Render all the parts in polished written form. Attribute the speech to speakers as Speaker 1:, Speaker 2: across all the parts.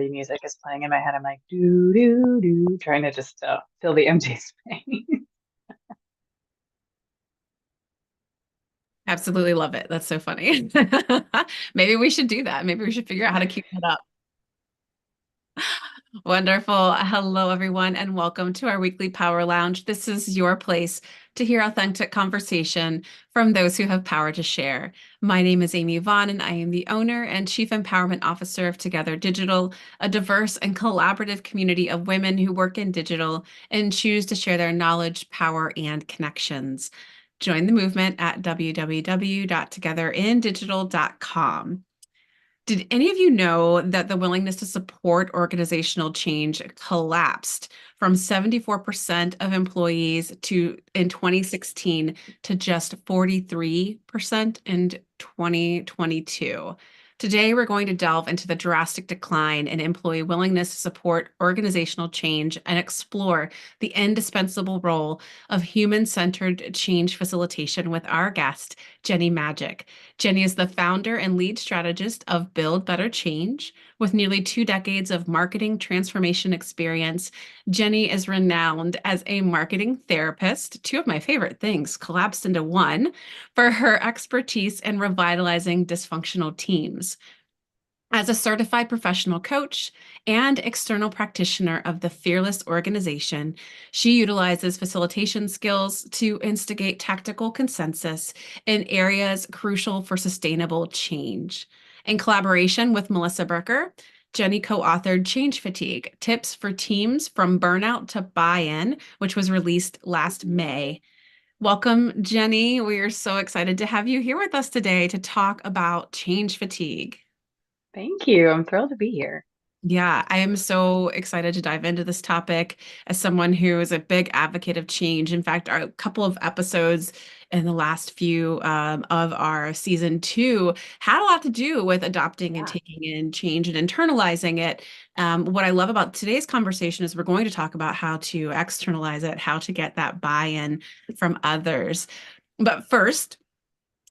Speaker 1: Jeopardy music is playing in my head. I'm like, do, do, do, trying to just fill the empty space.
Speaker 2: Absolutely love it. That's so funny. Maybe we should do that. Maybe we should figure out how to keep that up. Wonderful. Hello, everyone, and welcome to our weekly Power Lounge. This is your place to hear authentic conversation from those who have power to share. My name is Amy Vaughan, and I am the owner and Chief Empowerment Officer of Together Digital, a diverse and collaborative community of women who work in digital and choose to share their knowledge, power, and connections. Join the movement at www.togetherindigital.com. Did any of you know that the willingness to support organizational change collapsed from 74% of employees in 2016 to just 43% in 2022? Today, we're going to delve into the drastic decline in employee willingness to support organizational change and explore the indispensable role of human-centered change facilitation with our guest, Jenny Magic. Jenny is the founder and lead strategist of Build Better Change. With nearly 2 decades of marketing transformation experience, Jenny is renowned as a marketing therapist, two of my favorite things collapsed into one, for her expertise in revitalizing dysfunctional teams. As a certified professional coach and external practitioner of the Fearless organization, she utilizes facilitation skills to instigate tactical consensus in areas crucial for sustainable change. In collaboration with Melissa Brecker, Jenny co-authored Change Fatigue, Tips for Teams from Burnout to Buy-in, which was released last May. Welcome, Jenny. We are so excited to have you here with us today to talk about change fatigue.
Speaker 1: Thank you. I'm thrilled to be here.
Speaker 2: Yeah, I am so excited to dive into this topic as someone who is a big advocate of change. In fact, our couple of episodes in the last few of our season 2 had a lot to do with adopting and
Speaker 1: Yeah.
Speaker 2: taking in change and internalizing it. What I love about today's conversation is we're going to talk about how to externalize it, how to get that buy-in from others. But first,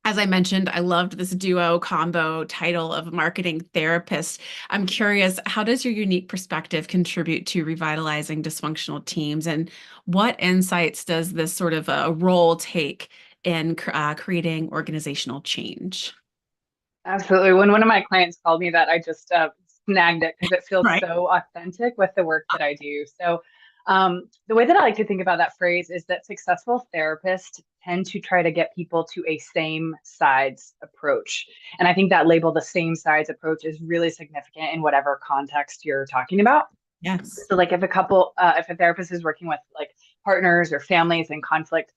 Speaker 2: as I mentioned, I loved this duo combo title of marketing therapist. I'm curious, how does your unique perspective contribute to revitalizing dysfunctional teams? And what insights does this sort of a role take in creating organizational change?
Speaker 1: Absolutely. When one of my clients called me that, I just snagged it because it feels
Speaker 2: Right.
Speaker 1: so authentic with the work that I do. So, the way that I like to think about that phrase is that successful therapists tend to try to get people to a same sides approach. And I think that label, the same sides approach, is really significant in whatever context you're talking about.
Speaker 2: Yes.
Speaker 1: So like if a therapist is working with like partners or families in conflict,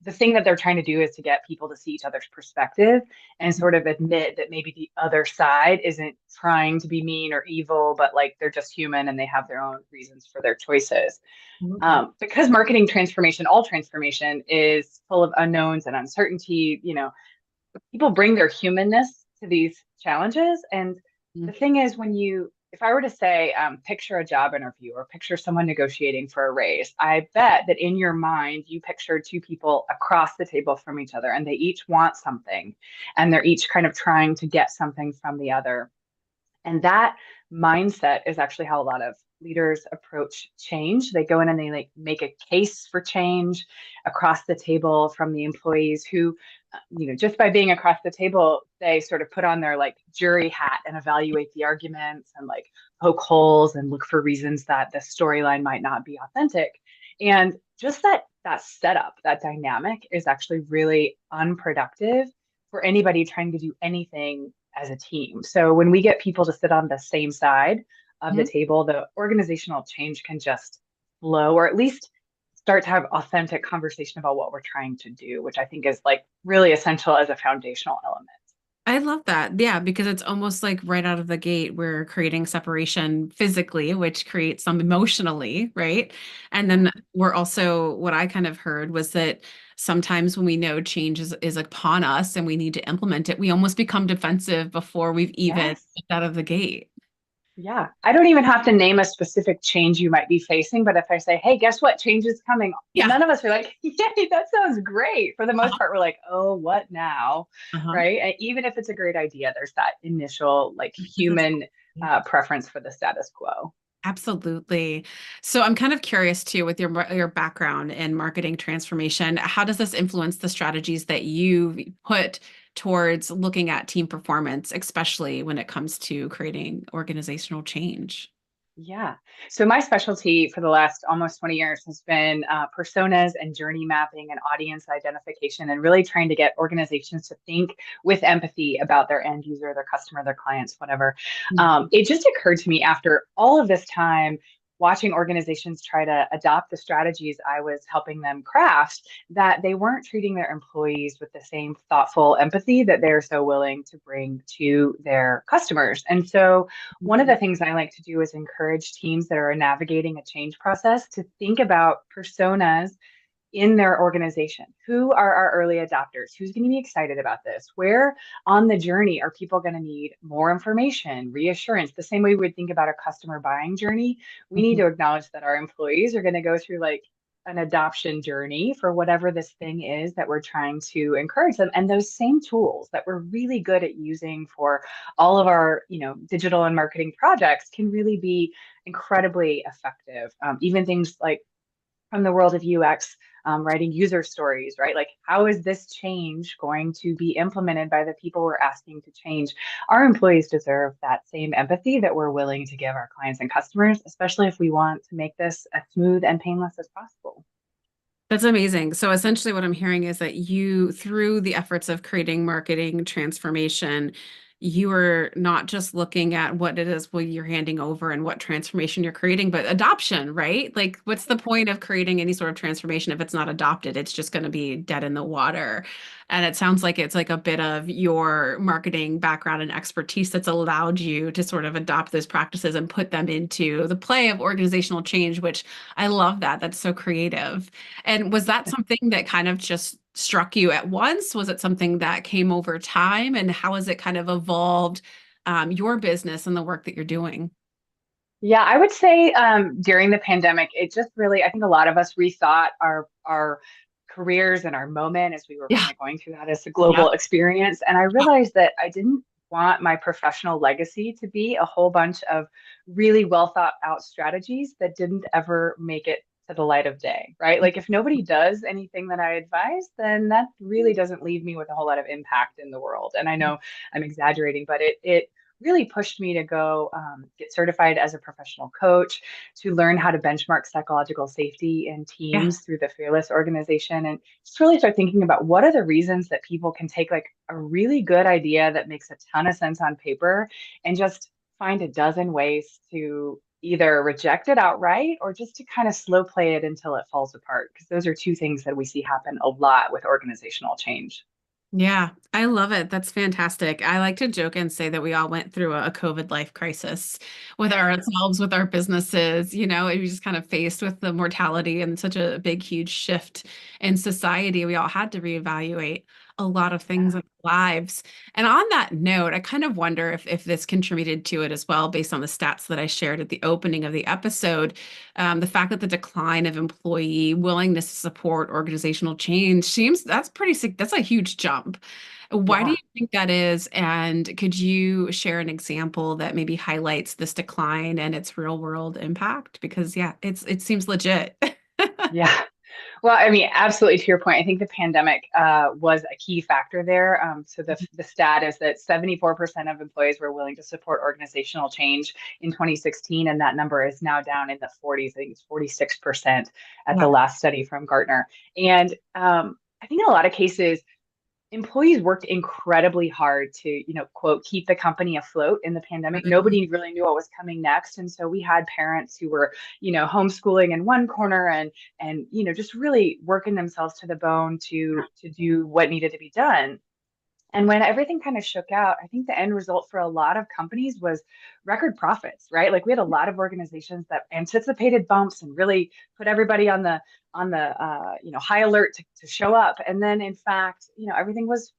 Speaker 1: the thing that they're trying to do is to get people to see each other's perspective and sort of admit that maybe the other side isn't trying to be mean or evil, but like they're just human and they have their own reasons for their choices. Because marketing transformation, all transformation is full of unknowns and uncertainty, people bring their humanness to these challenges. And the thing is, if I were to say, picture a job interview or picture someone negotiating for a raise, I bet that in your mind, you picture two people across the table from each other and they each want something and they're each kind of trying to get something from the other. And that mindset is actually how a lot of leaders approach change. They go in and they like make a case for change across the table from the employees who, just by being across the table, they sort of put on their like jury hat and evaluate the arguments and like poke holes and look for reasons that the storyline might not be authentic. And just that setup, that dynamic is actually really unproductive for anybody trying to do anything as a team. So when we get people to sit on the same side of the
Speaker 2: Mhm.
Speaker 1: table, the organizational change can just flow, or at least start to have authentic conversation about what we're trying to do, which I think is like really essential as a foundational element.
Speaker 2: I love that. Yeah, because it's almost like right out of the gate, we're creating separation physically, which creates some emotionally, right? And
Speaker 1: Yeah.
Speaker 2: then we're also, what I kind of heard was that sometimes when we know change is upon us and we need to implement it, we almost become defensive before we've even
Speaker 1: Yes.
Speaker 2: stepped out of the gate.
Speaker 1: Yeah. I don't even have to name a specific change you might be facing, but if I say, hey, guess what? Change is coming.
Speaker 2: Yeah.
Speaker 1: None of us are like, yay, that sounds great. For the most part, we're like, oh, what now?
Speaker 2: Uh-huh.
Speaker 1: Right. And even if it's a great idea, there's that initial like human preference for the status quo.
Speaker 2: Absolutely. So I'm kind of curious too, with your background in marketing transformation, how does this influence the strategies that you put towards looking at team performance, especially when it comes to creating organizational change?
Speaker 1: Yeah. So my specialty for the last almost 20 years has been personas and journey mapping and audience identification, and really trying to get organizations to think with empathy about their end user, their customer, their clients, whatever. It just occurred to me after all of this time watching organizations try to adopt the strategies I was helping them craft, that they weren't treating their employees with the same thoughtful empathy that they're so willing to bring to their customers. And so one of the things I like to do is encourage teams that are navigating a change process to think about personas in their organization. Who are our early adopters? Who's going to be excited about this? Where on the journey are people going to need more information, reassurance? The same way we would think about a customer buying journey, we need
Speaker 2: Mhm.
Speaker 1: to acknowledge that our employees are going to go through like an adoption journey for whatever this thing is that we're trying to encourage them. And those same tools that we're really good at using for all of our, digital and marketing projects can really be incredibly effective. Even things like from the world of UX, writing user stories, right? Like, how is this change going to be implemented by the people we're asking to change? Our employees deserve that same empathy that we're willing to give our clients and customers, especially if we want to make this as smooth and painless as possible.
Speaker 2: That's amazing. So essentially what I'm hearing is that you, through the efforts of creating marketing transformation, you are not just looking at what it is what you're handing over and what transformation you're creating, but adoption, right? Like, what's the point of creating any sort of transformation if it's not adopted? It's just going to be dead in the water. And it sounds like it's like a bit of your marketing background and expertise that's allowed you to sort of adopt those practices and put them into the play of organizational change, which I love that. That's so creative. And was that something that kind of just struck you at once? Was it something that came over time? And how has it kind of evolved your business and the work that you're doing?
Speaker 1: Yeah, I would say during the pandemic, it just really, I think a lot of us rethought our careers and our moment as we were
Speaker 2: Yeah.
Speaker 1: kind of going through that as a
Speaker 2: Yep.
Speaker 1: global experience. And I realized that I didn't want my professional legacy to be a whole bunch of really well thought out strategies that didn't ever make it to the light of day, right? Like if nobody does anything that I advise, then that really doesn't leave me with a whole lot of impact in the world. And I know I'm exaggerating, but it really pushed me to go get certified as a professional coach, to learn how to benchmark psychological safety in
Speaker 2: Yeah.
Speaker 1: teams through the Fearless organization, and just really start thinking about what are the reasons that people can take like a really good idea that makes a ton of sense on paper and just find a dozen ways to either reject it outright or just to kind of slow play it until it falls apart. Because those are two things that we see happen a lot with organizational change.
Speaker 2: Yeah, I love it. That's fantastic. I like to joke and say that we all went through a COVID life crisis with ourselves, with our businesses, and we just kind of faced with the mortality and such a big, huge shift in society. We all had to reevaluate a lot of things
Speaker 1: Yeah.
Speaker 2: in our lives. And on that note, I kind of wonder if this contributed to it as well, based on the stats that I shared at the opening of the episode. The fact that the decline of employee willingness to support organizational change seems that's a huge jump. Why do you
Speaker 1: Yeah.
Speaker 2: think that is? And could you share an example that maybe highlights this decline and its real world impact? Because yeah, it seems legit.
Speaker 1: Yeah. Well, I mean, absolutely to your point, I think the pandemic was a key factor there. So the stat is that 74% of employees were willing to support organizational change in 2016, and that number is now down in the 40s. I think it's 46% at the
Speaker 2: Yeah.
Speaker 1: last study from Gartner. And I think in a lot of cases, employees worked incredibly hard to, quote, keep the company afloat in the pandemic. Nobody really knew what was coming next. And so we had parents who were, homeschooling in one corner and, just really working themselves to the bone to do what needed to be done. And when everything kind of shook out, I think the end result for a lot of companies was record profits, right? Like we had a lot of organizations that anticipated bumps and really put everybody on the high alert to show up. And then in fact, everything was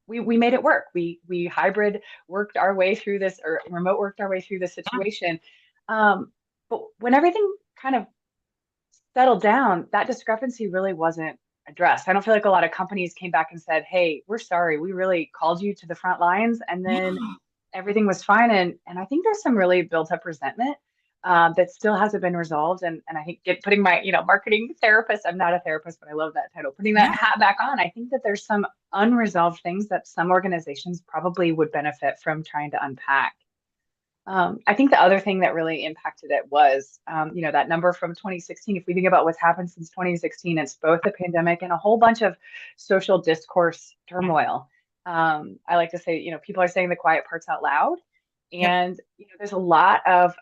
Speaker 1: we made it work. We hybrid worked our way through this or remote worked our way through this situation. But when everything kind of settled down, that discrepancy really wasn't addressed. I don't feel like a lot of companies came back and said, "Hey, we're sorry. We really called you to the front lines, and then
Speaker 2: Yeah.
Speaker 1: everything was fine. And I think there's some really built up resentment that still hasn't been resolved. And I think putting my, marketing therapist, I'm not a therapist, but I love that title, putting that
Speaker 2: Yeah.
Speaker 1: hat back on. I think that there's some unresolved things that some organizations probably would benefit from trying to unpack. I think the other thing that really impacted it was, that number from 2016. If we think about what's happened since 2016, it's both the pandemic and a whole bunch of social discourse turmoil. I like to say, people are saying the quiet parts out loud.
Speaker 2: Yep.
Speaker 1: And, there's a lot of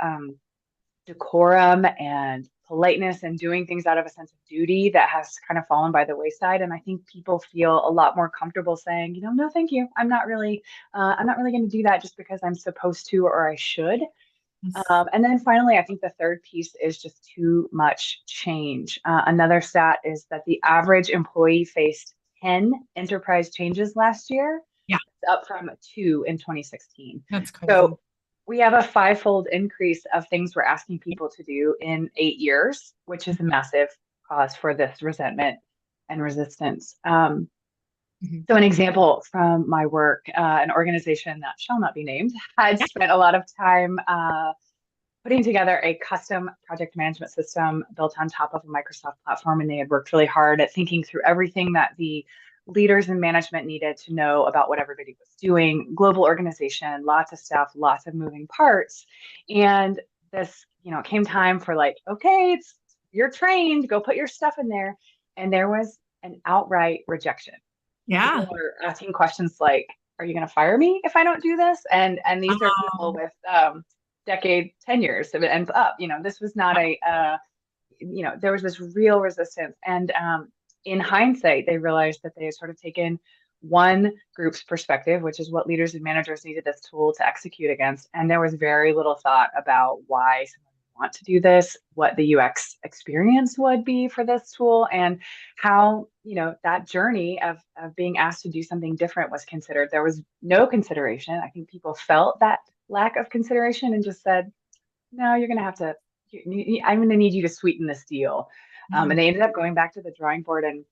Speaker 1: decorum and politeness and doing things out of a sense of duty that has kind of fallen by the wayside. And I think people feel a lot more comfortable saying, no, thank you. I'm not really going to do that just because I'm supposed to or I should.
Speaker 2: Yes.
Speaker 1: And then finally, I think the third piece is just too much change. Another stat is that the average employee faced 10 enterprise changes last year,
Speaker 2: Yeah,
Speaker 1: up from two in 2016.
Speaker 2: that's crazy.
Speaker 1: So we have a fivefold increase of things we're asking people to do in 8 years, which is a massive cause for this resentment and resistance.
Speaker 2: Mhm.
Speaker 1: So, an example from my work, an organization that shall not be named had
Speaker 2: Yeah.
Speaker 1: spent a lot of time putting together a custom project management system built on top of a Microsoft platform. And they had worked really hard at thinking through everything that the leaders and management needed to know about what everybody was doing. Global organization, lots of stuff, lots of moving parts. And this, it came time for like, okay, you're trained, go put your stuff in there. And there was an outright rejection.
Speaker 2: Yeah.
Speaker 1: People were asking questions like, are you going to fire me if I don't do this? And these are people
Speaker 2: Um,
Speaker 1: with decade tenures and up. This was not there was this real resistance. And in hindsight, they realized that they had sort of taken one group's perspective, which is what leaders and managers needed this tool to execute against. And there was very little thought about why someone would want to do this, what the UX experience would be for this tool, and how, that journey of being asked to do something different was considered. There was no consideration. I think people felt that lack of consideration and just said, no, you're going to have to, I'm going to need you to sweeten this deal. And they ended up going back to the drawing board and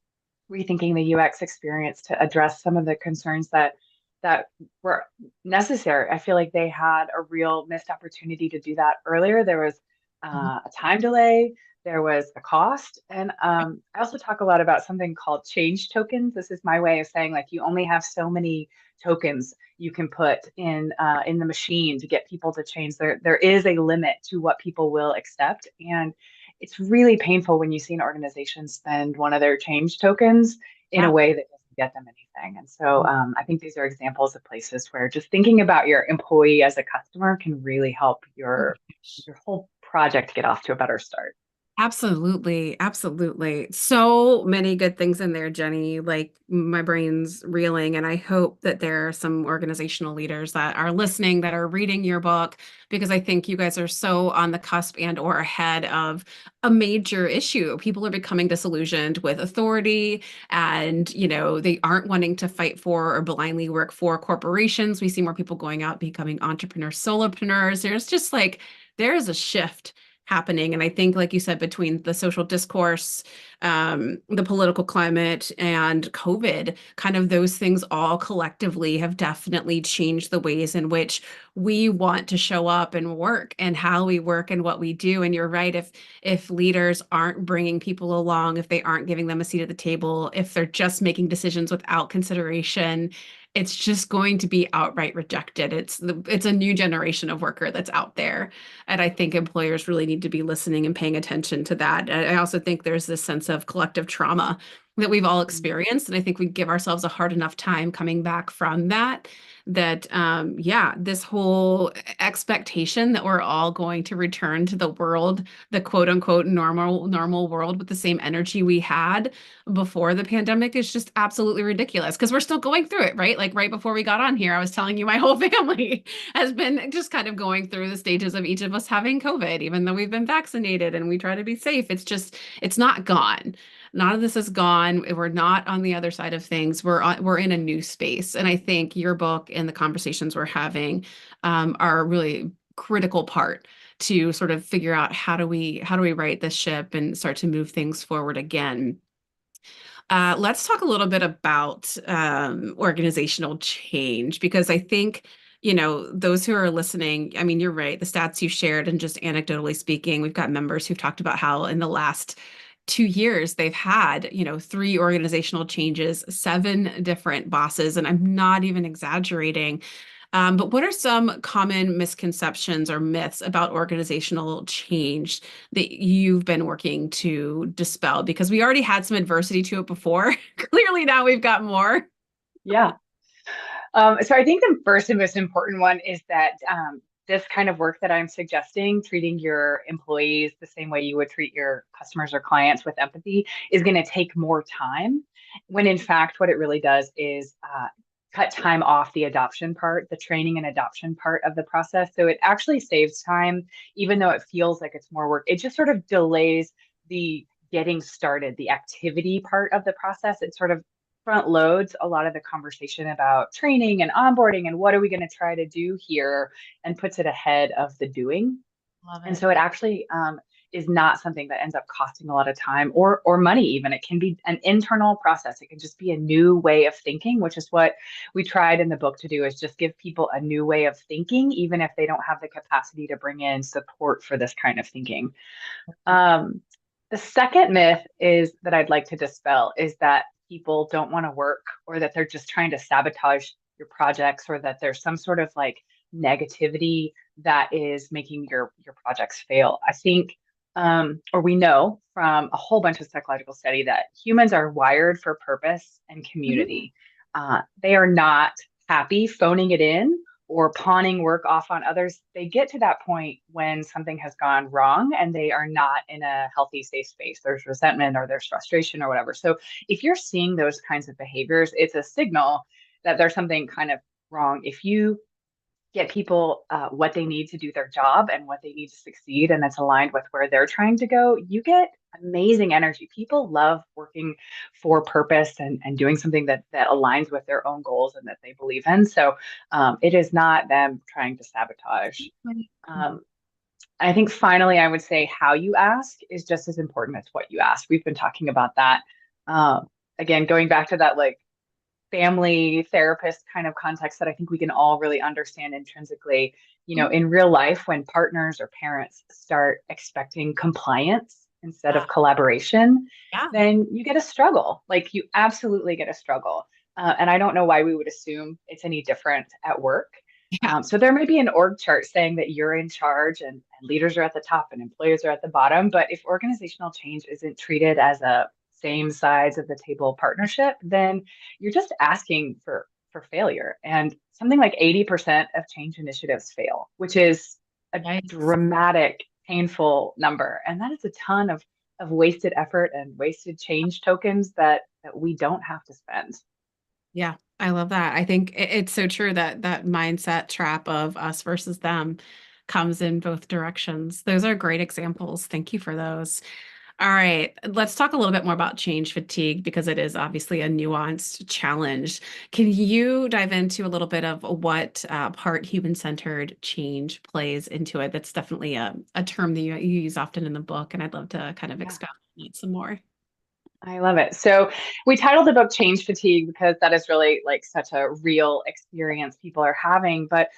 Speaker 1: rethinking the UX experience to address some of the concerns that were necessary. I feel like they had a real missed opportunity to do that earlier. There was a time delay, there was a cost, and I also talk a lot about something called change tokens. This is my way of saying like you only have so many tokens you can put in the machine to get people to change. There is a limit to what people will accept, and it's really painful when you see an organization spend one of their change tokens in a
Speaker 2: yeah.
Speaker 1: way that doesn't get them anything. And so I think these are examples of places where just thinking about your employee as a customer can really help
Speaker 2: Oh my gosh.
Speaker 1: your whole project get off to a better start.
Speaker 2: Absolutely, absolutely. So many good things in there, Jenny. Like my brain's reeling, and I hope that there are some organizational leaders that are listening that are reading your book because I think you guys are so on the cusp and or ahead of a major issue. People are becoming disillusioned with authority and, they aren't wanting to fight for or blindly work for corporations. We see more people going out becoming entrepreneurs, solopreneurs. There's just like there is a shift happening. And I think, like you said, between the social discourse, the political climate, and COVID, kind of those things all collectively have definitely changed the ways in which we want to show up and work and how we work and what we do. And you're right, if leaders aren't bringing people along, if they aren't giving them a seat at the table, if they're just making decisions without consideration, it's just going to be outright rejected. It's a new generation of worker that's out there. And I think employers really need to be listening and paying attention to that. I also think there's this sense of collective trauma that we've all experienced. And I think we give ourselves a hard enough time coming back from that, yeah, this whole expectation that we're all going to return to the world, the quote unquote normal world with the same energy we had before the pandemic is just absolutely ridiculous because we're still going through it, right? Like right before we got on here, I was telling you my whole family has been just kind of going through the stages of each of us having COVID, even though we've been vaccinated and we try to be safe. It's not gone. None of this is gone. We're not on the other side of things. We're in a new space. And I think your book and the conversations we're having are a really critical part to sort of figure out how do we right this ship and start to move things forward again. Let's talk a little bit about organizational change because I think those who are listening, I mean, you're right. The stats you shared, and just anecdotally speaking, we've got members who've talked about how in the last 2 years they've had, 3 organizational changes, 7 different bosses, and I'm not even exaggerating. But what are some common misconceptions or myths about organizational change that you've been working to dispel? Because we already had some adversity to it before. Clearly now we've got more.
Speaker 1: Yeah. So I think the first and most important one is that this kind of work that I'm suggesting, treating your employees the same way you would treat your customers or clients with empathy, is going to take more time. When in fact, what it really does is cut time off the adoption part, the training and adoption part of the process. So it actually saves time, even though it feels like it's more work. It just sort of delays the getting started, the activity part of the process. It sort of front loads a lot of the conversation about training and onboarding and what are we going to try to do here, and puts it ahead of the doing.
Speaker 2: Love
Speaker 1: And
Speaker 2: it.
Speaker 1: so it actually is not something that ends up costing a lot of time or money even. It can be an internal process. It can just be a new way of thinking, which is what we tried in the book to do, is just give people a new way of thinking, even if they don't have the capacity to bring in support for this kind of thinking. Um, the second myth is that I'd like to dispel is that people don't want to work, or that they're just trying to sabotage your projects, or that there's some sort of like negativity that is making your projects fail. I think or we know from a whole bunch of psychological study that humans are wired for purpose and
Speaker 2: Mhm.
Speaker 1: community. They are not happy phoning it in or pawning work off on others. They get to that point when something has gone wrong and they are not in a healthy, safe space. There's resentment or there's frustration or whatever. So if you're seeing those kinds of behaviors, it's a signal that there's something kind of wrong. If you get people what they need to do their job and what they need to succeed, and it's aligned with where they're trying to go, you get amazing energy. People love working for purpose and doing something that aligns with their own goals and that they believe in. So it is not them trying to sabotage. Um, I think finally, I would say how you ask is just as important as what you ask. We've been talking about that. Um, Again, going back to that like family therapist kind of context that I think we can all really understand intrinsically.
Speaker 2: Mhm.
Speaker 1: In real life, when partners or parents start expecting compliance instead
Speaker 2: Yeah.
Speaker 1: of collaboration,
Speaker 2: Yeah.
Speaker 1: then you get a struggle. Like you absolutely get a struggle. And I don't know why we would assume it's any different at work.
Speaker 2: Yeah.
Speaker 1: So there may be an org chart saying that you're in charge and leaders are at the top and employees are at the bottom. But if organizational change isn't treated as a same sides of the table partnership, then you're just asking for failure. And something like 80% of change initiatives fail, which is a
Speaker 2: Yikes.
Speaker 1: dramatic, painful number. And that is a ton of wasted effort and wasted change tokens that we don't have to spend.
Speaker 2: Yeah, I love that. I think it's so true that that mindset trap of us versus them comes in both directions. Those are great examples. Thank you for those. All right, let's talk a little bit more about change fatigue because it is obviously a nuanced challenge. Can you dive into a little bit of what part human-centered change plays into it? That's definitely a term that you use often in the book, and I'd love to kind of
Speaker 1: Yeah.
Speaker 2: expound on it some more.
Speaker 1: I love it. So we titled the book Change Fatigue because that is really like such a real experience people are having. But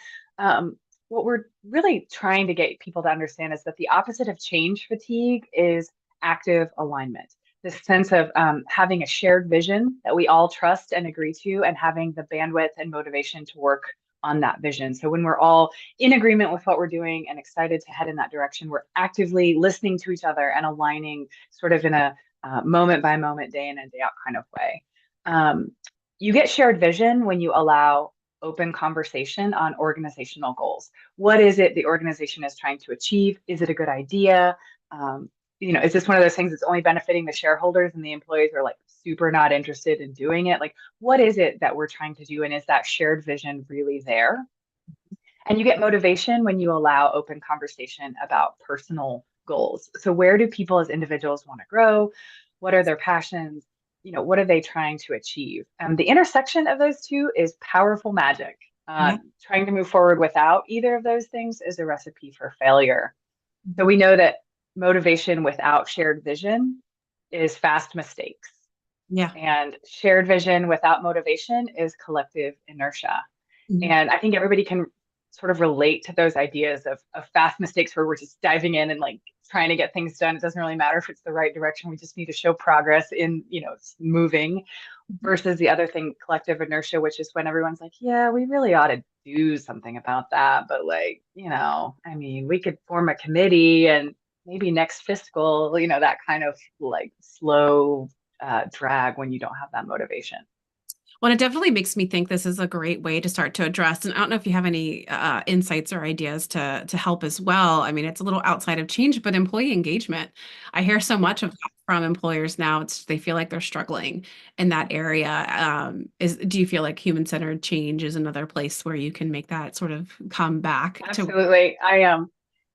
Speaker 1: what we're really trying to get people to understand is that the opposite of change fatigue is active alignment. This sense of having a shared vision that we all trust and agree to, and having the bandwidth and motivation to work on that vision. So when we're all in agreement with what we're doing and excited to head in that direction, we're actively listening to each other and aligning sort of in a moment by moment, day in and day out kind of way. Um, you get shared vision when you allow open conversation on organizational goals. What is it the organization is trying to achieve? Is it a good idea? Um, is this one of those things that's only benefiting the shareholders and the employees are like super not interested in doing it? Like, what is it that we're trying to do? And is that shared vision really there? And you get motivation when you allow open conversation about personal goals. So where do people as individuals want to grow? What are their passions? What are they trying to achieve? The intersection of those two is powerful magic.
Speaker 2: Yeah.
Speaker 1: Trying to move forward without either of those things is a recipe for failure. So we know that motivation without shared vision is fast mistakes.
Speaker 2: Yeah.
Speaker 1: And shared vision without motivation is collective inertia.
Speaker 2: Mhm.
Speaker 1: And I think everybody can sort of relate to those ideas of fast mistakes where we're just diving in and like trying to get things done. It doesn't really matter if it's the right direction. We just need to show progress in, moving versus the other thing, collective inertia, which is when everyone's like, yeah, we really ought to do something about that. But like, I mean, we could form a committee and maybe next fiscal, that kind of like slow drag when you don't have that motivation.
Speaker 2: Well, it definitely makes me think this is a great way to start to address. And I don't know if you have any insights or ideas to help as well. I mean, it's a little outside of change, but employee engagement. I hear so
Speaker 1: Yeah.
Speaker 2: much of that from employers now. They feel like they're struggling in that area. Do you feel like human-centered change is another place where you can make that sort of come back to?
Speaker 1: Absolutely. I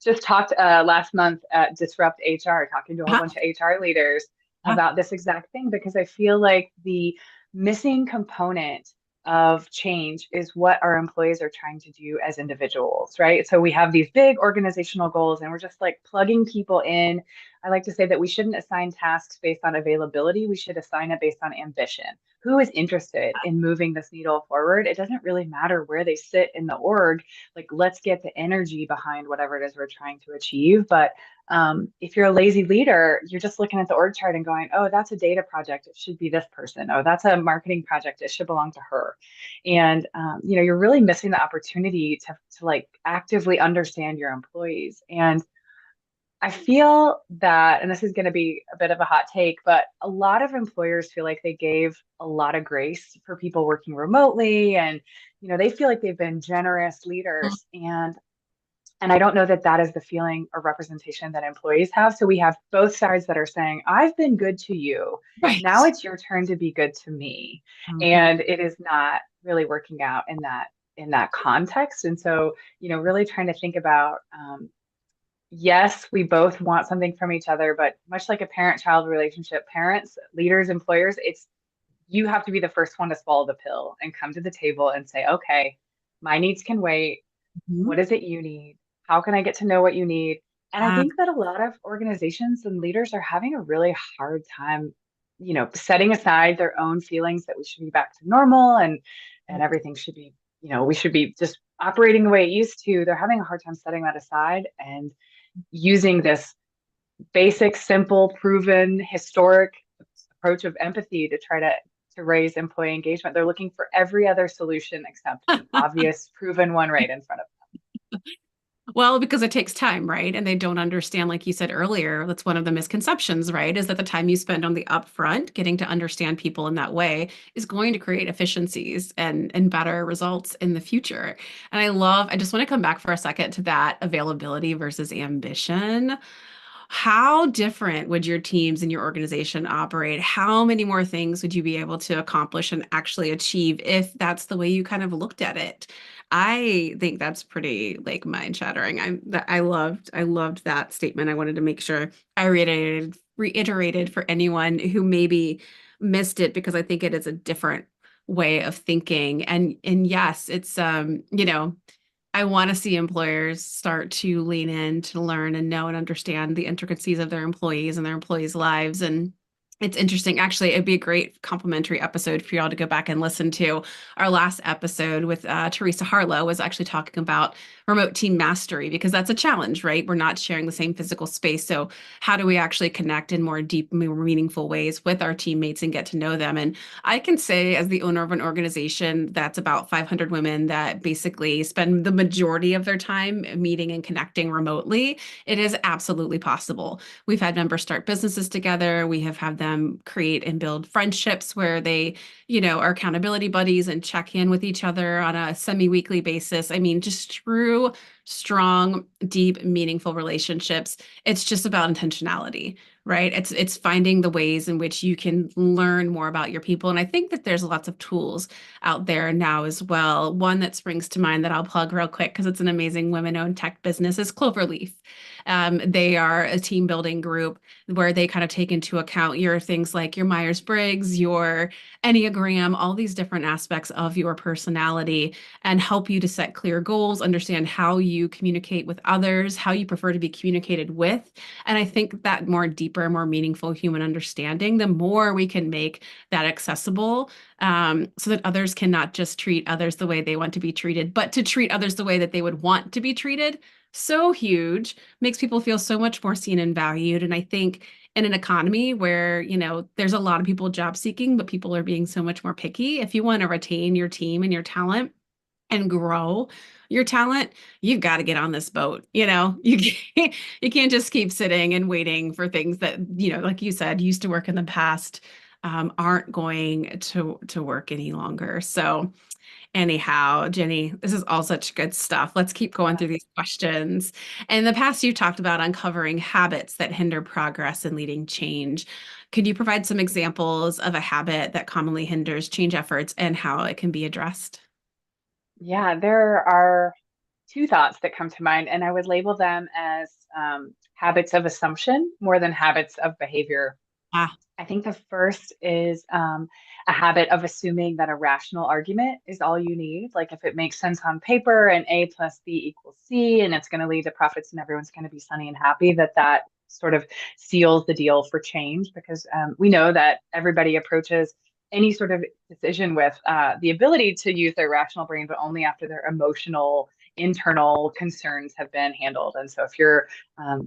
Speaker 1: just talked last month at Disrupt HR, talking to a whole
Speaker 2: Uh-huh.
Speaker 1: bunch of HR leaders
Speaker 2: Uh-huh.
Speaker 1: about this exact thing because I feel like the missing component of change is what our employees are trying to do as individuals, right? So we have these big organizational goals and we're just like plugging people in. I like to say that we shouldn't assign tasks based on availability. We should assign it based on ambition. Who is interested in moving this needle forward? It doesn't really matter where they sit in the org, like let's get the energy behind whatever it is we're trying to achieve. But if you're a lazy leader, you're just looking at the org chart and going, oh, that's a data project, it should be this person. Oh, that's a marketing project, it should belong to her. And you're really missing the opportunity to like actively understand your employees. And I feel that, and this is going to be a bit of a hot take, but a lot of employers feel like they gave a lot of grace for people working remotely, and they feel like they've been generous leaders, and I don't know that that is the feeling or representation that employees have. So we have both sides that are saying, I've been good to you. Now
Speaker 2: Right.
Speaker 1: it's your turn to be good to me.
Speaker 2: Mhm.
Speaker 1: And it is not really working out in that context. And so, really trying to think about yes, we both want something from each other, but much like a parent-child relationship, parents, leaders, employers, it's you have to be the first one to swallow the pill and come to the table and say, okay, my needs can wait. What
Speaker 2: Mhm.
Speaker 1: is it you need? How can I get to know what you need? And I
Speaker 2: Uh,
Speaker 1: think that a lot of organizations and leaders are having a really hard time, setting aside their own feelings that we should be back to normal and everything should be, we should be just operating the way it used to. They're having a hard time setting that aside and using this basic, simple, proven, historic approach of empathy to try to raise employee engagement. They're looking for every other solution except the obvious, proven one right in front of
Speaker 2: Well, because it takes time, right? And they don't understand, like you said earlier, that's one of the misconceptions, right? Is that the time you spend on the upfront, getting to understand people in that way, is going to create efficiencies and better results in the future. And I just want to come back for a second to that availability versus ambition. How different would your teams and your organization operate? How many more things would you be able to accomplish and actually achieve if that's the way you kind of looked at it? I think that's pretty like mind shattering. I loved that statement. I wanted to make sure I reiterated for anyone who maybe missed it because I think it is a different way of thinking. And yes, it's I want to see employers start to lean in to learn and know and understand the intricacies of their employees and their employees' lives. And it's interesting. Actually, it'd be a great complimentary episode for y'all to go back and listen to. Our last episode with Teresa Harlow was actually talking about remote team mastery because that's a challenge, right? We're not sharing the same physical space. So how do we actually connect in more deep, more meaningful ways with our teammates and get to know them? And I can say, as the owner of an organization that's about 500 women that basically spend the majority of their time meeting and connecting remotely, it is absolutely possible. We've had members start businesses together. We have had them create and build friendships where they, are accountability buddies and check in with each other on a semi-weekly basis. I mean, just true, strong, deep, meaningful relationships. It's just about intentionality, right? It's finding the ways in which you can learn more about your people. And I think that there's lots of tools out there now as well. One that springs to mind that I'll plug real quick because it's an amazing women-owned tech business is Cloverleaf. They are a team building group where they kind of take into account your things like your Myers-Briggs, your Enneagram, all these different aspects of your personality and help you to set clear goals, understand how you you communicate with others, how you prefer to be communicated with. And I think that more deeper, more meaningful human understanding, the more we can make that accessible, so that others can not just treat others the way they want to be treated, but to treat others the way that they would want to be treated. So huge, makes people feel so much more seen and valued. And I think in an economy where, there's a lot of people job seeking, but people are being so much more picky, if you want to retain your team and your talent and grow your talent, you've got to get on this boat. You can't just keep sitting and waiting for things that, like you said, used to work in the past, aren't going to work any longer. So anyhow, Jenny, this is all such good stuff. Let's keep going through these questions. In the past, you talked about uncovering habits that hinder progress and leading change. Could you provide some examples of a habit that commonly hinders change efforts and how it can be addressed?
Speaker 1: Yeah, there are two thoughts that come to mind, and I would label them as habits of assumption more than habits of behavior.
Speaker 2: Ah,
Speaker 1: I think the first is a habit of assuming that a rational argument is all you need. Like if it makes sense on paper and A plus B equals C and it's going to lead to profits and everyone's going to be sunny and happy, that sort of seals the deal for change because we know that everybody approaches any sort of decision with the ability to use their rational brain, but only after their emotional internal concerns have been handled. And so if you're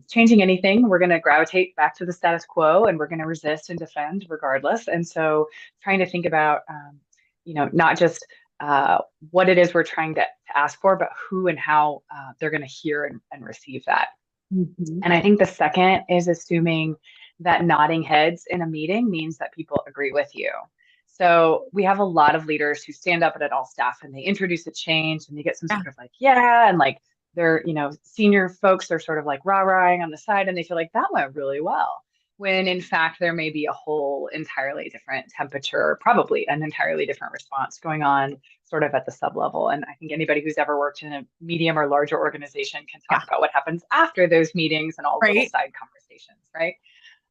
Speaker 1: changing anything, we're going to gravitate back to the status quo and we're going to resist and defend regardless. And so trying to think about, not just what it is we're trying to ask for, but who and how they're going to hear and receive that.
Speaker 2: mhm.
Speaker 1: And I think the second is assuming that nodding heads in a meeting means that people agree with you. So we have a lot of leaders who stand up at an all staff and they introduce a change and they get some
Speaker 2: Yeah,
Speaker 1: sort of like, yeah, and like they're, senior folks are sort of like rah-rahing on the side and they feel like that went really well. When in fact, there may be a whole entirely different temperature, probably an entirely different response going on sort of at the sub level. And I think anybody who's ever worked in a medium or larger organization can talk
Speaker 2: yeah,
Speaker 1: about what happens after those meetings and all the little
Speaker 2: right.
Speaker 1: side conversations, right?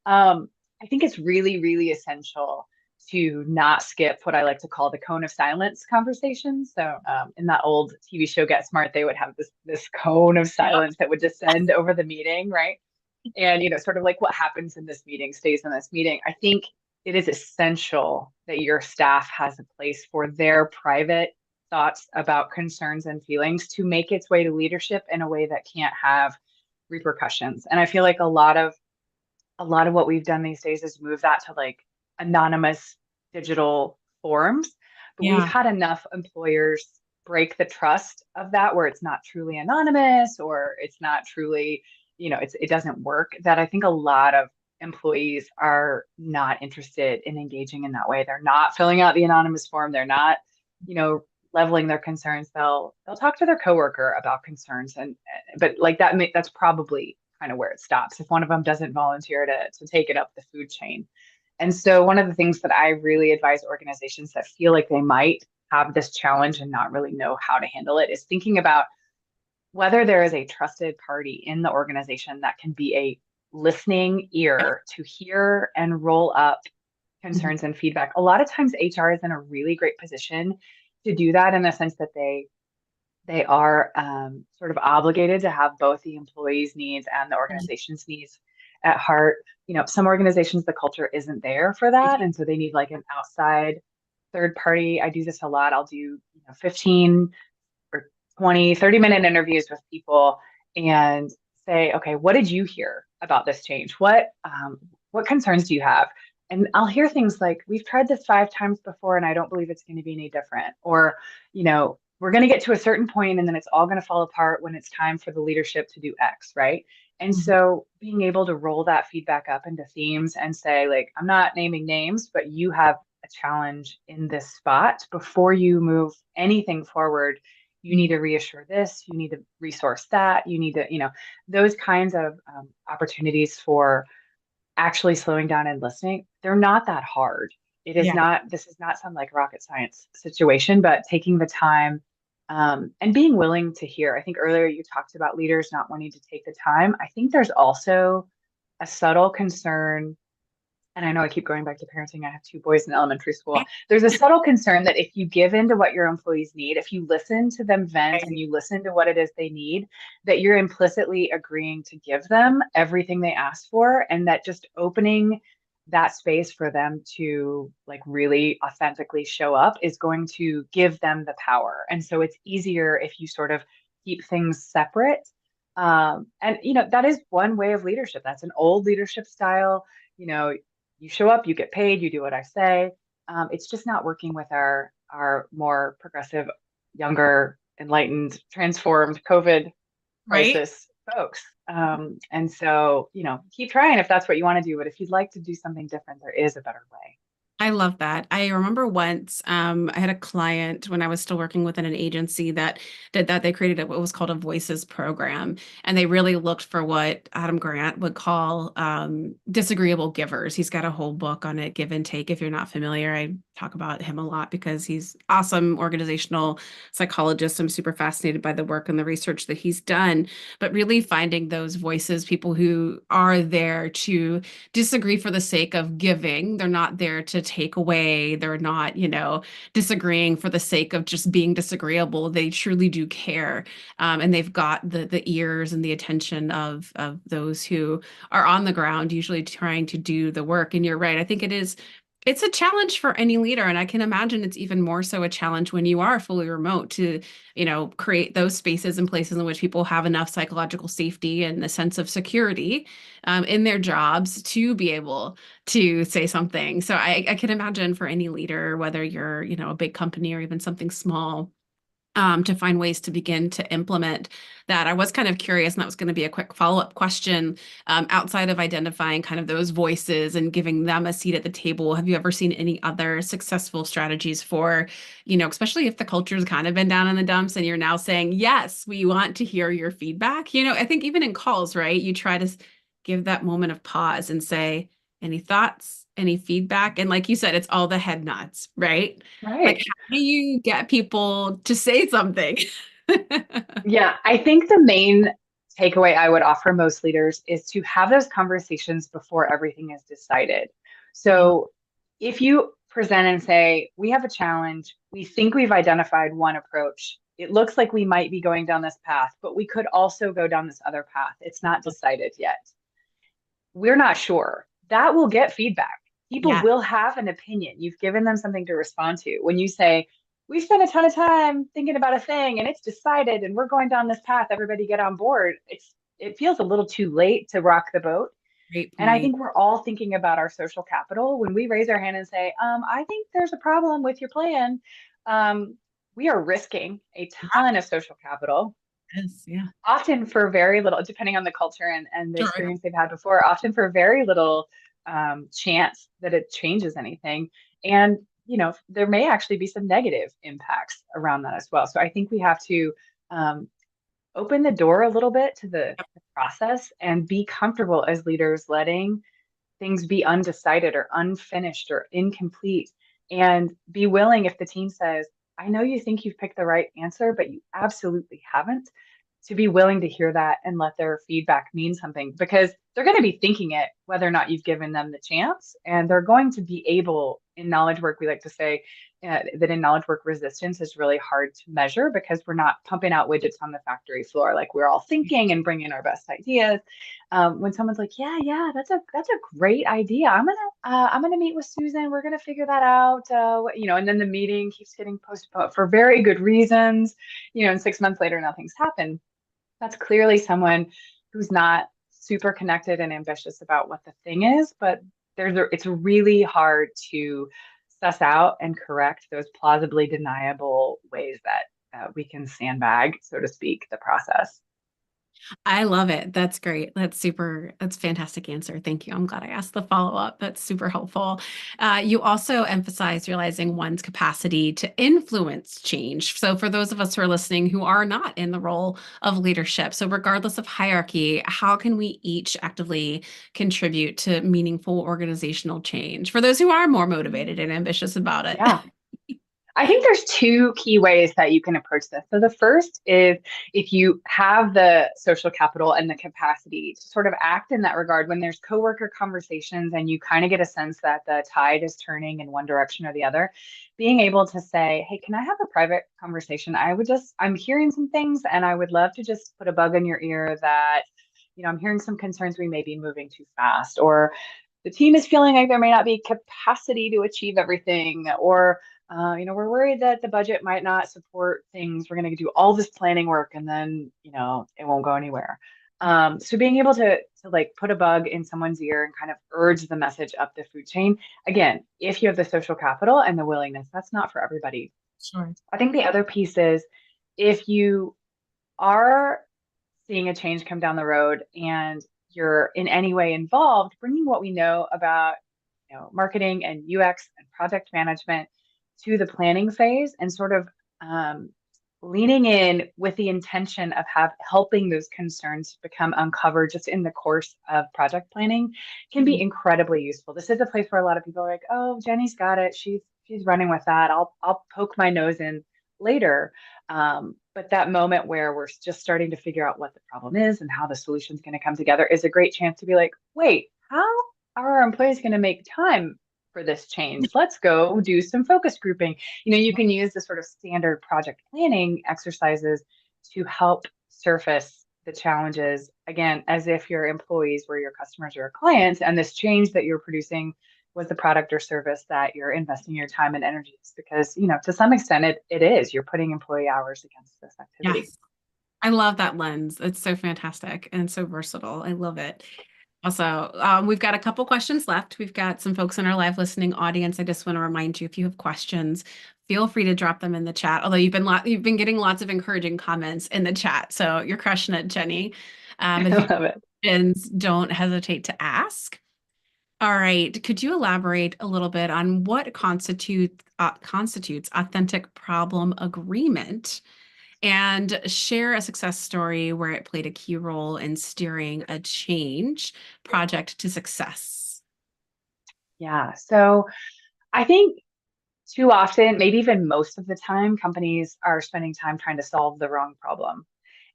Speaker 1: I think it's really, really essential to not skip what I like to call the cone of silence conversations. So in that old TV show Get Smart, they would have this cone of
Speaker 2: Yeah,
Speaker 1: silence that would descend over the meeting, right? And sort of like what happens in this meeting stays in this meeting. I think it is essential that your staff has a place for their private thoughts about concerns and feelings to make its way to leadership in a way that can't have repercussions. And I feel like a lot of what we've done these days is move that to like anonymous digital forums. But we've
Speaker 2: yeah,
Speaker 1: had enough employers break the trust of that where it's not truly anonymous or it's not truly, it doesn't work, that I think a lot of employees are not interested in engaging in that way. They're not filling out the anonymous form. They're not, you know, leveling their concerns. They'll talk to their coworker about concerns but like that's probably kind of where it stops if one of them doesn't volunteer to take it up the food chain. And so one of the things that I really advise organizations that feel like they might have this challenge and not really know how to handle it is thinking about whether there is a trusted party in the organization that can be a listening
Speaker 2: yeah.
Speaker 1: ear to hear and roll up
Speaker 2: Mhm.
Speaker 1: concerns and feedback. A lot of times HR is in a really great position to do that in the sense that they are sort of obligated to have both the employees' needs and the organization's needs at heart. Some organizations, the culture isn't there for that. And so they need like an outside third party. I do this a lot. I'll do 15 or 20, 30-minute interviews with people and say, okay, what did you hear about this change? What concerns do you have? And I'll hear things like, we've tried this 5 times before and I don't believe it's going to be any different. Or, we're going to get to a certain point and then it's all going to fall apart when it's time for the leadership to do X, right? And
Speaker 2: Mhm.
Speaker 1: so being able to roll that feedback up into themes and say, like, I'm not naming names, but you have a challenge in this spot before you move anything forward. You need to reassure this, you need to resource that, you need to, those kinds of opportunities for actually slowing down and listening, they're not that hard.
Speaker 2: Yeah.
Speaker 1: This is not some like rocket science situation, but taking the time and being willing to hear. I think earlier you talked about leaders not wanting to take the time. I think there's also a subtle concern and I know I keep going back to parenting. I have two boys in elementary school. There's a subtle concern that if you give in to what your employees need, if you listen to them vent and
Speaker 2: Right.
Speaker 1: you listen to what it is they need, that you're implicitly agreeing to give them everything they ask for, and that just opening that space for them to like really authentically show up is going to give them the power. And so it's easier if you sort of keep things separate. And that is one way of leadership. That's an old leadership style. You know, you show up, you get paid, you do what I say. It's just not working with our more progressive, younger, enlightened, transformed COVID
Speaker 2: Right.
Speaker 1: crisis folks. And so, keep trying if that's what you want to do. But if you'd like to do something different, there is a better way.
Speaker 2: I love that. I remember once I had a client when I was still working within an agency that did that. They created what was called a voices program, and they really looked for what Adam Grant would call disagreeable givers. He's got a whole book on it, Give and Take. If you're not familiar, I talk about him a lot because he's awesome organizational psychologist. I'm super fascinated by the work and the research that he's done, but really finding those voices, people who are there to disagree for the sake of giving. They're not there to take away. They're not, disagreeing for the sake of just being disagreeable. They truly do care. And they've got the ears and the attention of those who are on the ground, usually trying to do the work. And you're right. I think it's a challenge for any leader. And I can imagine it's even more so a challenge when you are fully remote to, create those spaces and places in which people have enough psychological safety and a sense of security in their jobs to be able to say something. So I can imagine for any leader, whether you're, a big company or even something small, to find ways to begin to implement that. I was kind of curious, and that was going to be a quick follow-up question. Outside of identifying kind of those voices and giving them a seat at the table, have you ever seen any other successful strategies for, especially if the culture's kind of been down in the dumps and you're now saying, yes, we want to hear your feedback. I think even in calls, right, you try to give that moment of pause and say, any thoughts, any feedback? And like you said, it's all the head nods, right? Like,
Speaker 1: Right.
Speaker 2: how do you get people to say something?
Speaker 1: Yeah, I think the main takeaway I would offer most leaders is to have those conversations before everything is decided.
Speaker 2: Mm,
Speaker 1: So if you present and say, we have a challenge, we think we've identified one approach. It looks like we might be going down this path, but we could also go down this other path. It's not decided yet. We're not sure. That will get feedback. People
Speaker 2: yeah,
Speaker 1: will have an opinion. You've given them something to respond to. When you say, we spent a ton of time thinking about a thing and it's decided and we're going down this path, everybody get on board. It feels a little too late to rock the boat.
Speaker 2: great
Speaker 1: And I
Speaker 2: point.
Speaker 1: think we're all thinking about our social capital when we raise our hand and say, I think there's a problem with your plan. We are risking a ton of social capital,
Speaker 2: Yes, yeah,
Speaker 1: often for very little, depending on the culture and the
Speaker 2: sure.
Speaker 1: experience they've had before, often for very little chance that it changes anything. And, there may actually be some negative impacts around that as well. So I think we have to um, open the door a little bit to the process and be comfortable as leaders letting things be undecided or unfinished or incomplete, and be willing if the team says, I know you think you've picked the right answer, but you absolutely haven't, to be willing to hear that and let their feedback mean something, because they're going to be thinking it whether or not you've given them the chance. And they're going to be able, in knowledge work, we like to say that in knowledge work, resistance is really hard to measure because we're not pumping out widgets on the factory floor. Like, we're all thinking and bringing our best ideas. When someone's like, yeah, that's a great idea. I'm gonna meet with Susan. We're gonna figure that out. And then the meeting keeps getting postponed for very good reasons. And 6 months later, nothing's happened. That's clearly someone who's not super connected and ambitious about what the thing is, but it's really hard to suss out and correct those plausibly deniable ways that we can sandbag, so to speak, the process.
Speaker 2: I love it. That's great. That's a fantastic answer. Thank you. I'm glad I asked the follow-up. That's super helpful. You also emphasize realizing one's capacity to influence change. So for those of us who are listening who are not in the role of leadership, so regardless of hierarchy, how can we each actively contribute to meaningful organizational change for those who are more motivated and ambitious about it?
Speaker 1: Yeah. I think there's two key ways that you can approach this. So the first is if you have the social capital and the capacity to sort of act in that regard when there's coworker conversations and you kind of get a sense that the tide is turning in one direction or the other, being able to say, "Hey, can I have a private conversation? I'm hearing some things and I would love to just put a bug in your ear that, I'm hearing some concerns we may be moving too fast, or the team is feeling like there may not be capacity to achieve everything, or we're worried that the budget might not support things. We're going to do all this planning work and then, it won't go anywhere." So being able to like put a bug in someone's ear and kind of urge the message up the food chain. Again, if you have the social capital and the willingness, that's not for everybody.
Speaker 2: Sure.
Speaker 1: I think the other piece is if you are seeing a change come down the road and you're in any way involved, bringing what we know about marketing and UX and project management to the planning phase and sort of um, leaning in with the intention of helping those concerns become uncovered just in the course of project planning can be
Speaker 2: Mhm.
Speaker 1: incredibly useful. This is a place where a lot of people are like, "Oh, Jenny's got it. She's running with that. I'll poke my nose in later." But that moment where we're just starting to figure out what the problem is and how the solution is going to come together is a great chance to be like, "Wait, how are our employees going to make time for this change? Let's go do some focus grouping." You can use the sort of standard project planning exercises to help surface the challenges, again, as if your employees were your customers or your clients, and this change that you're producing was the product or service that you're investing your time and energies, because to some extent it is, you're putting employee hours against this activity.
Speaker 2: Yes. I love that lens. It's so fantastic and so versatile. I love it. Also, we've got a couple questions left. We've got some folks in our live listening audience. I just want to remind you, if you have questions, feel free to drop them in the chat. Although you've been getting lots of encouraging comments in the chat, so you're crushing it, Jenny. If
Speaker 1: I
Speaker 2: you
Speaker 1: love it.
Speaker 2: have questions, don't hesitate to ask. All right. Could you elaborate a little bit on what constitutes authentic problem agreement? And share a success story where it played a key role in steering a change project to success.
Speaker 1: Yeah, so I think too often, maybe even most of the time, companies are spending time trying to solve the wrong problem.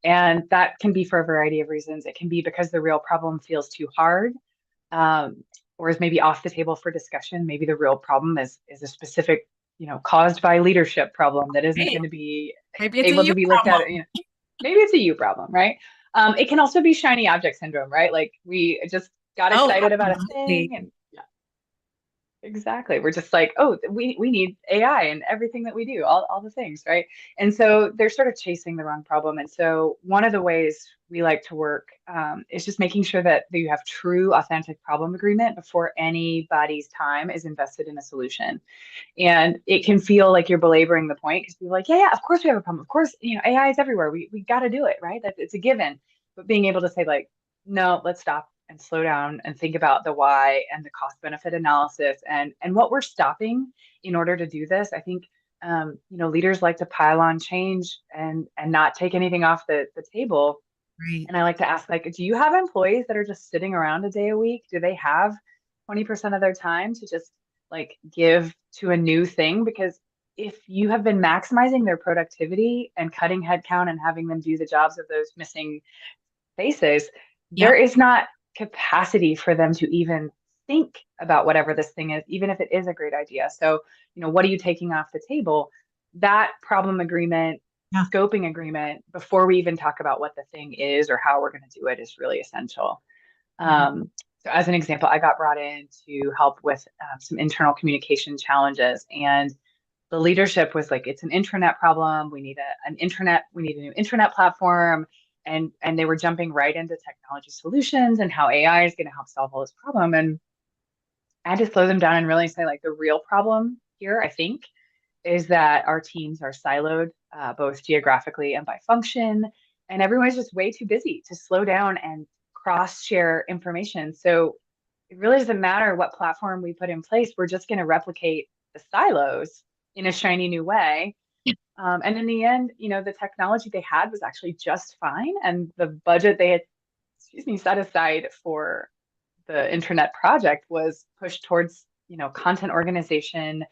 Speaker 1: And that can be for a variety of reasons. It can be because the real problem feels too hard, um, or is maybe off the table for discussion. Maybe the real problem is a specific, caused by leadership problem that isn't
Speaker 2: Right?
Speaker 1: going to be
Speaker 2: Maybe it's a
Speaker 1: able
Speaker 2: you
Speaker 1: to be looked at.
Speaker 2: problem.
Speaker 1: Maybe it's a you problem, right? It can also be shiny object syndrome, right? Like we just got
Speaker 2: Oh,
Speaker 1: excited about a
Speaker 2: absolutely.
Speaker 1: thing and exactly. We're just like, "Oh, we need AI and everything that we do, all the things, right?" And so they're sort of chasing the wrong problem. And so one of the ways we like to work is just making sure that you have true, authentic problem agreement before anybody's time is invested in a solution. And it can feel like you're belaboring the point because people are like, "Yeah, yeah, of course we have a problem. Of course, AI is everywhere. We got to do it, right? That it's a given." But being able to say like, "No, let's stop and slow down and think about the why and the cost benefit analysis and what we're stopping in order to do this." I think leaders like to pile on change and not take anything off the table.
Speaker 2: Right.
Speaker 1: And I like to ask, like, do you have employees that are just sitting around a day a week? Do they have 20% of their time to just like give to a new thing? Because if you have been maximizing their productivity and cutting headcount and having them do the jobs of those missing faces, there
Speaker 2: Yep.
Speaker 1: is not capacity for them to even think about whatever this thing is, even if it is a great idea. So, what are you taking off the table? That problem agreement,
Speaker 2: Yeah.
Speaker 1: scoping agreement, before we even talk about what the thing is or how we're going to do it, is really essential.
Speaker 2: Mhm.
Speaker 1: So, as an example, I got brought in to help with some internal communication challenges, and the leadership was like, "It's an intranet problem. We need we need a new intranet platform." And they were jumping right into technology solutions and how AI is going to help solve all this problem. And I had to slow them down and really say, like, the real problem here, I think, is that our teams are siloed, both geographically and by function. And everyone's just way too busy to slow down and cross share information. So it really doesn't matter what platform we put in place. We're just going to replicate the silos in a shiny new way. And in the end, the technology they had was actually just fine. And the budget they had, excuse me, set aside for the internet project was pushed towards, content organization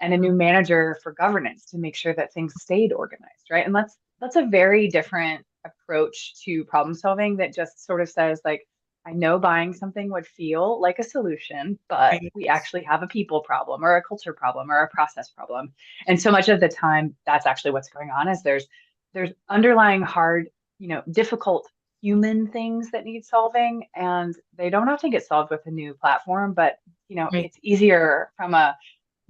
Speaker 1: and a new manager for governance to make sure that things stayed organized, right? And that's a very different approach to problem solving that just sort of says like, I know buying something would feel like a solution, but
Speaker 2: Right.
Speaker 1: we actually have a people problem or a culture problem or a process problem. And so much of the time, that's actually what's going on is there's underlying hard, difficult human things that need solving, and they don't have to get solved with a new platform, but
Speaker 2: Right.
Speaker 1: it's easier from a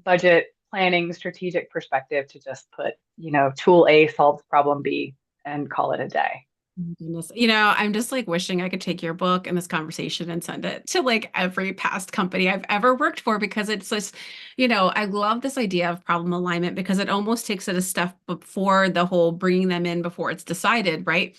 Speaker 1: budget planning strategic perspective to just put, tool A solves problem B and call it a day.
Speaker 2: Oh, goodness. I'm just like wishing I could take your book and this conversation and send it to like every past company I've ever worked for because it's just, I love this idea of problem alignment because it almost takes it a step before the whole bringing them in before it's decided, right?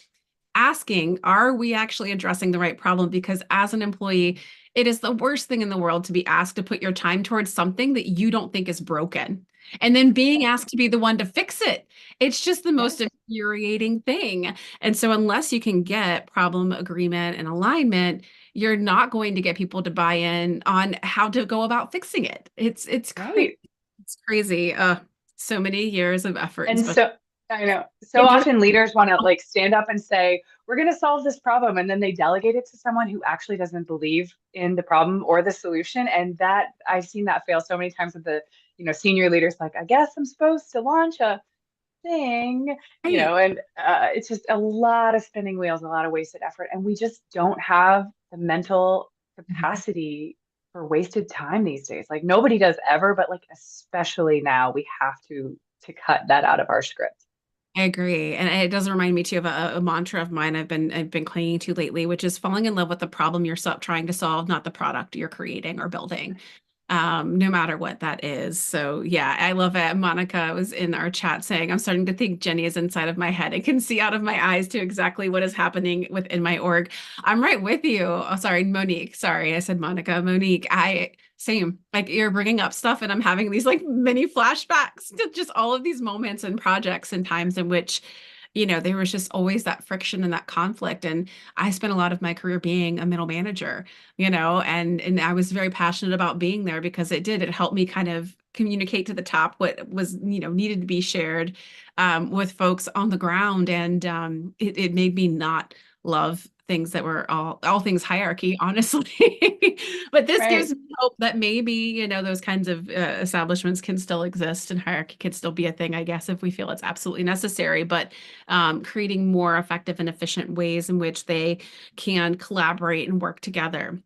Speaker 2: Asking, are we actually addressing the right problem? Because as an employee, it is the worst thing in the world to be asked to put your time towards something that you don't think is broken. And then being asked to be the one to fix it. It's just the
Speaker 1: Yeah.
Speaker 2: most infuriating thing. And so, unless you can get problem agreement and alignment, you're not going to get people to buy in on how to go about fixing it. It's crazy.
Speaker 1: Right.
Speaker 2: It's crazy. So many years of effort and
Speaker 1: And
Speaker 2: special.
Speaker 1: so I know so often leaders want to like stand up and say, we're going to solve this problem. And then they delegate it to someone who actually doesn't believe in the problem or the solution. And that I've seen that fail so many times with the, senior leaders, like, I guess I'm supposed to launch a thing,
Speaker 2: Right.
Speaker 1: and it's just a lot of spinning wheels, a lot of wasted effort. And we just don't have the mental
Speaker 2: Mhm.
Speaker 1: capacity for wasted time these days. Like nobody does ever, but like especially now we have to cut that out of our script.
Speaker 2: I agree. And it does remind me too of a mantra of mine I've been clinging to lately, which is falling in love with the problem you're trying to solve, not the product you're creating or building. No matter what that is. So yeah, I love it. Monica was in our chat saying, I'm starting to think Jenny is inside of my head and can see out of my eyes to exactly what is happening within my org. I'm right with you. Oh, sorry, Monique. Sorry, I said Monica. Monique, same. Like you're bringing up stuff and I'm having these like mini flashbacks to just all of these moments and projects and times in which there was just always that friction and that conflict. And I spent a lot of my career being a middle manager, and I was very passionate about being there because it helped me kind of communicate to the top what was, needed to be shared with folks on the ground. And it made me not love things that were all things hierarchy, honestly. But this gives
Speaker 1: Right.
Speaker 2: me hope that maybe, those kinds of establishments can still exist and hierarchy can still be a thing, I guess, if we feel it's absolutely necessary. But creating more effective and efficient ways in which they can collaborate and work together.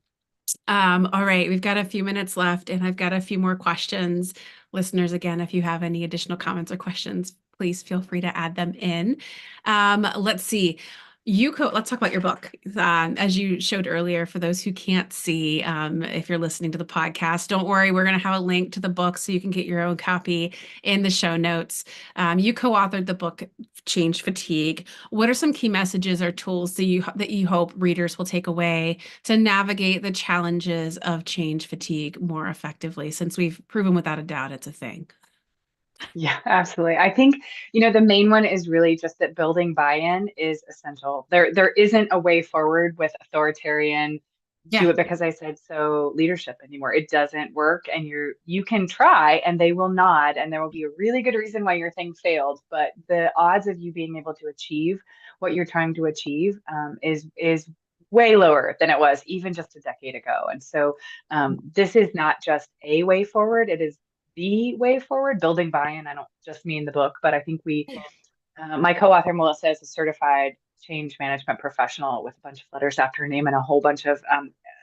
Speaker 2: All right, we've got a few minutes left, and I've got a few more questions. Listeners, again, if you have any additional comments or questions, please feel free to add them in. Let's see. Let's talk about your book. As you showed earlier, for those who can't see, if you're listening to the podcast, don't worry, we're going to have a link to the book so you can get your own copy in the show notes. You co-authored the book Change Fatigue. What are some key messages or tools that you hope readers will take away to navigate the challenges of change fatigue more effectively, since we've proven without a doubt it's a thing?
Speaker 1: Yeah, absolutely. I think, the main one is really just that building buy-in is essential. There isn't a way forward with authoritarian do
Speaker 2: Yeah.
Speaker 1: it because I said so leadership anymore. It doesn't work, and you can try and they will nod and there will be a really good reason why your thing failed, but the odds of you being able to achieve what you're trying to achieve is way lower than it was even just a decade ago. And so this is not just a way forward, it is the way forward. Building buy-in, I don't just mean the book, but I think my co-author Melissa is a certified change management professional with a bunch of letters after her name and a whole bunch of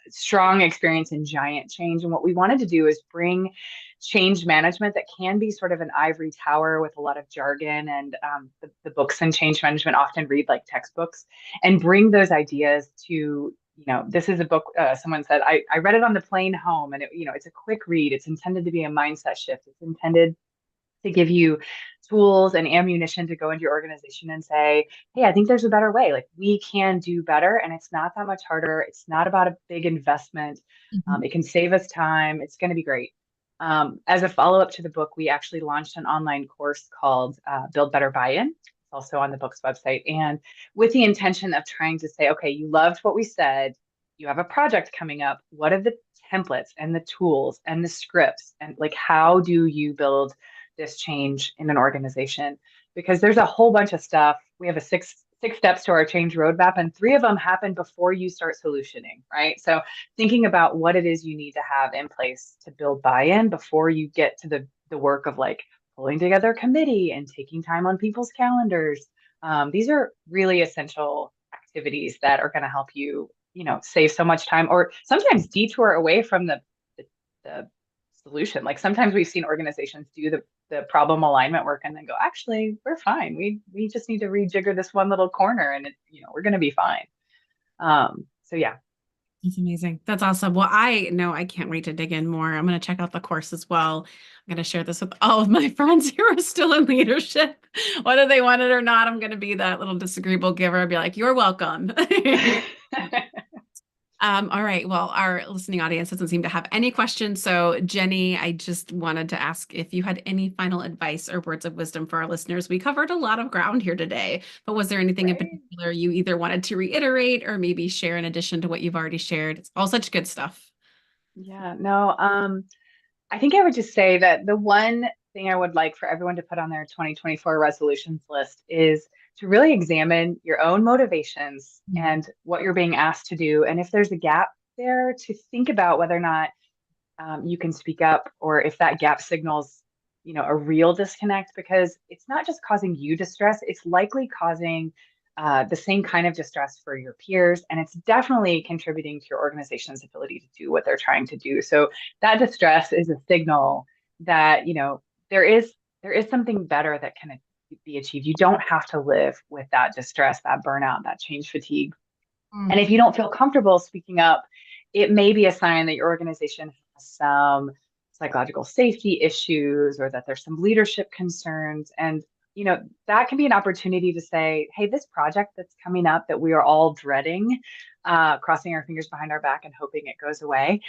Speaker 1: strong experience in giant change. And what we wanted to do is bring change management that can be sort of an ivory tower with a lot of jargon, and the books in change management often read like textbooks, and bring those ideas to, this is a book, someone said, I read it on the plane home, and it's a quick read. It's intended to be a mindset shift. It's intended to give you tools and ammunition to go into your organization and say, hey, I think there's a better way. Like we can do better, and it's not that much harder. It's not about a big investment.
Speaker 2: Mhm.
Speaker 1: It can save us time. It's going to be great. As a follow-up to the book, we actually launched an online course called Build Better Buy-In. It's also on the book's website. And with the intention of trying to say, okay, you loved what we said. you have a project coming up. What are the templates and the tools and the scripts? And like, how do you build this change in an organization? Because there's a whole bunch of stuff. We have a six steps to our change roadmap, and three of them happen before you start solutioning, right? So thinking about what it is you need to have in place to build buy-in before you get to the work of like pulling together a committee and taking time on people's calendars. These are really essential activities that are going to help you, save so much time or sometimes detour away from the solution. Like sometimes we've seen organizations do the problem alignment work and then go, actually, we're fine. We just need to rejigger this one little corner and we're going to be fine. So yeah.
Speaker 2: That's amazing. That's awesome. Well, I know I can't wait to dig in more. I'm going to check out the course as well. I'm going to share this with all of my friends who are still in leadership. Whether they want it or not, I'm going to be that little disagreeable giver. I'll be like, you're welcome. All right. Well, our listening audience doesn't seem to have any questions. So, Jenny, I just wanted to ask if you had any final advice or words of wisdom for our listeners. We covered a lot of ground here today, but was there anything in
Speaker 1: Right.
Speaker 2: particular you either wanted to reiterate or maybe share in addition to what you've already shared? It's all such good stuff.
Speaker 1: Yeah, no, I think I would just say that the one thing I would like for everyone to put on their 2024 resolutions list is to really examine your own motivations
Speaker 2: Mm.
Speaker 1: and what you're being asked to do. And if there's a gap there, to think about whether or not you can speak up or if that gap signals, a real disconnect, because it's not just causing you distress, it's likely causing the same kind of distress for your peers. And it's definitely contributing to your organization's ability to do what they're trying to do. So that distress is a signal that, there is something better that can be achieved. You don't have to live with that distress, that burnout, that change fatigue. And
Speaker 2: Mm.
Speaker 1: if you don't feel comfortable speaking up, it may be a sign that your organization has some psychological safety issues or that there's some leadership concerns. And, that can be an opportunity to say, hey, this project that's coming up that we are all dreading, crossing our fingers behind our back and hoping it goes away,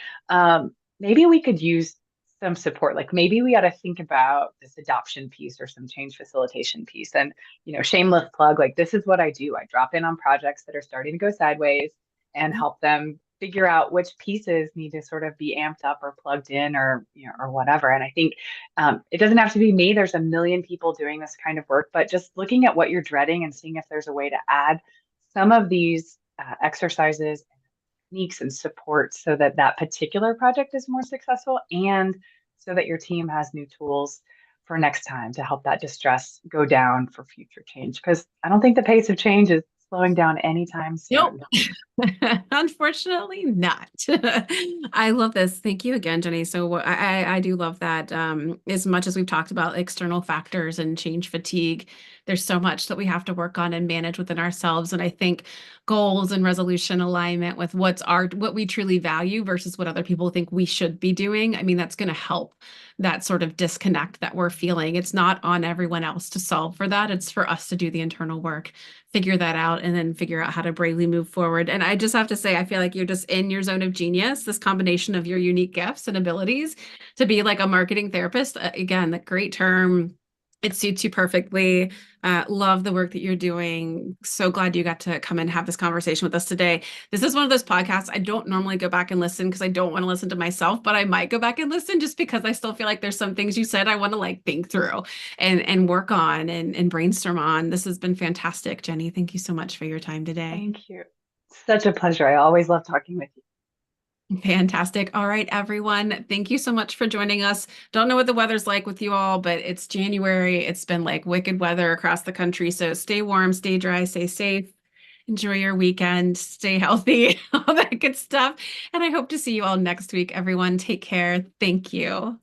Speaker 1: maybe we could use some support. Like maybe we ought to think about this adoption piece or some change facilitation piece. And shameless plug, like this is what I do. I drop in on projects that are starting to go sideways and help them figure out which pieces need to sort of be amped up or plugged in or, or whatever. And I think it doesn't have to be me. There's a million people doing this kind of work, but just looking at what you're dreading and seeing if there's a way to add some of these exercises, techniques, and support so that that particular project is more successful and so that your team has new tools for next time to help that distress go down for future change. Because I don't think the pace of change is slowing down anytime
Speaker 2: Nope.
Speaker 1: soon.
Speaker 2: Unfortunately not. I love this. Thank you again, Jenny. So I do love that. As much as we've talked about external factors and change fatigue, there's so much that we have to work on and manage within ourselves. And I think goals and resolution alignment with what we truly value versus what other people think we should be doing. I mean, that's going to help that sort of disconnect that we're feeling. It's not on everyone else to solve for that. It's for us to do the internal work, figure that out, and then figure out how to bravely move forward. And I just have to say, I feel like you're just in your zone of genius, this combination of your unique gifts and abilities to be like a marketing therapist. Again, the great term. It suits you perfectly. Love the work that you're doing. So glad you got to come and have this conversation with us today. This is one of those podcasts I don't normally go back and listen because I don't want to listen to myself, but I might go back and listen just because I still feel like there's some things you said I want to like think through and work on and brainstorm on. This has been fantastic, Jenny. Thank you so much for your time today.
Speaker 1: Thank you. Such a pleasure. I always love talking with you.
Speaker 2: Fantastic. All right, everyone. Thank you so much for joining us. Don't know what the weather's like with you all, but it's January. It's been like wicked weather across the country. So stay warm, stay dry, stay safe. Enjoy your weekend, stay healthy, all that good stuff. And I hope to see you all next week, everyone. Take care. Thank you.